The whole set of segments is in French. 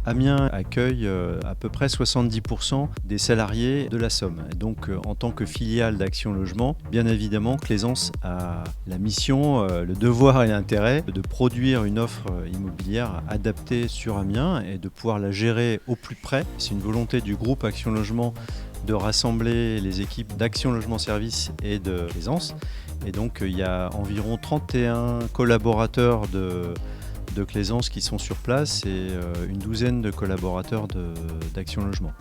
Amiens accueille à peu près 70% des salariés de la Somme. Et donc, en tant que filiale d'Action Logement, bien évidemment, Claisance a la mission, le devoir et l'intérêt de produire une offre immobilière adaptée sur Amiens et de pouvoir la gérer au plus près. C'est une volonté du groupe Action Logement de rassembler les équipes d'Action Logement Service et de Claisance. Et donc, il y a environ 31 collaborateurs de Claisance qui sont sur place et une douzaine de collaborateurs d'Action Logement.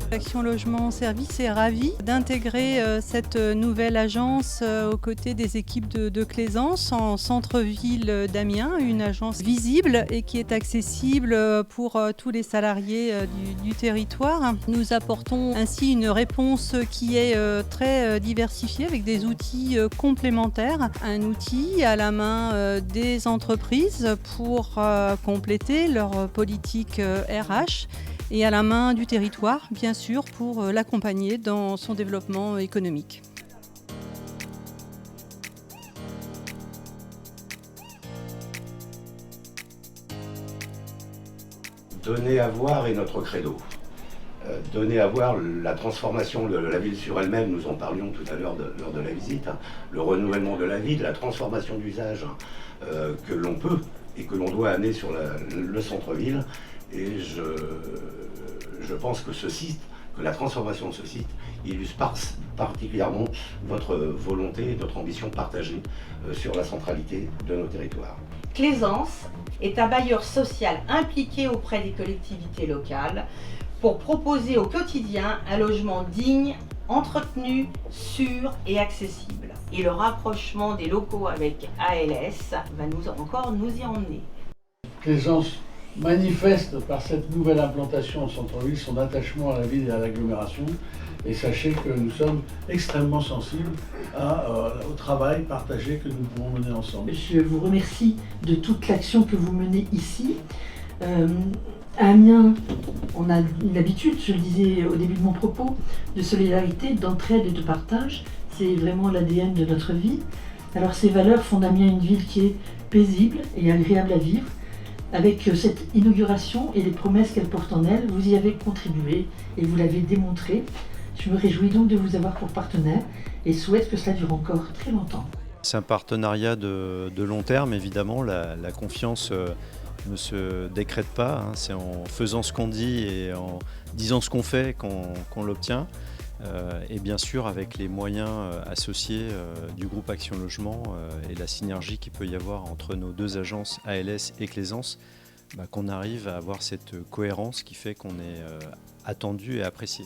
Action Logement Service est ravi d'intégrer cette nouvelle agence aux côtés des équipes de Claisance en centre-ville d'Amiens, une agence visible et qui est accessible pour tous les salariés du territoire. Nous apportons ainsi une réponse qui est très diversifiée avec des outils complémentaires, un outil à la main des entreprises pour compléter leur politique RH et à la main du territoire, bien sûr, pour l'accompagner dans son développement économique. Donner à voir est notre credo. Donner à voir la transformation de la ville sur elle-même, nous en parlions tout à l'heure lors de la visite, le renouvellement de la ville, la transformation d'usage que l'on peut et que l'on doit amener sur le centre-ville. Et je pense que que la transformation de ce site illustre particulièrement votre volonté et notre ambition partagée sur la centralité de nos territoires. Claisance est un bailleur social impliqué auprès des collectivités locales pour proposer au quotidien un logement digne, entretenu, sûr et accessible. Et le rapprochement des locaux avec ALS va encore nous y emmener. Claisance manifeste par cette nouvelle implantation au centre-ville son attachement à la ville et à l'agglomération. Et sachez que nous sommes extrêmement sensibles au travail partagé que nous pouvons mener ensemble. Je vous remercie de toute l'action que vous menez ici. À Amiens, on a une habitude, je le disais au début de mon propos, de solidarité, d'entraide et de partage. C'est vraiment l'ADN de notre vie. Alors ces valeurs font d'Amiens une ville qui est paisible et agréable à vivre. Avec cette inauguration et les promesses qu'elle porte en elle, vous y avez contribué et vous l'avez démontré. Je me réjouis donc de vous avoir pour partenaire et souhaite que cela dure encore très longtemps. C'est un partenariat de long terme, évidemment. La confiance ne se décrète pas. C'est en faisant ce qu'on dit et en disant ce qu'on fait qu'on l'obtient. Et bien sûr avec les moyens associés du groupe Action Logement et la synergie qu'il peut y avoir entre nos deux agences ALS et Claisance, qu'on arrive à avoir cette cohérence qui fait qu'on est attendu et apprécié.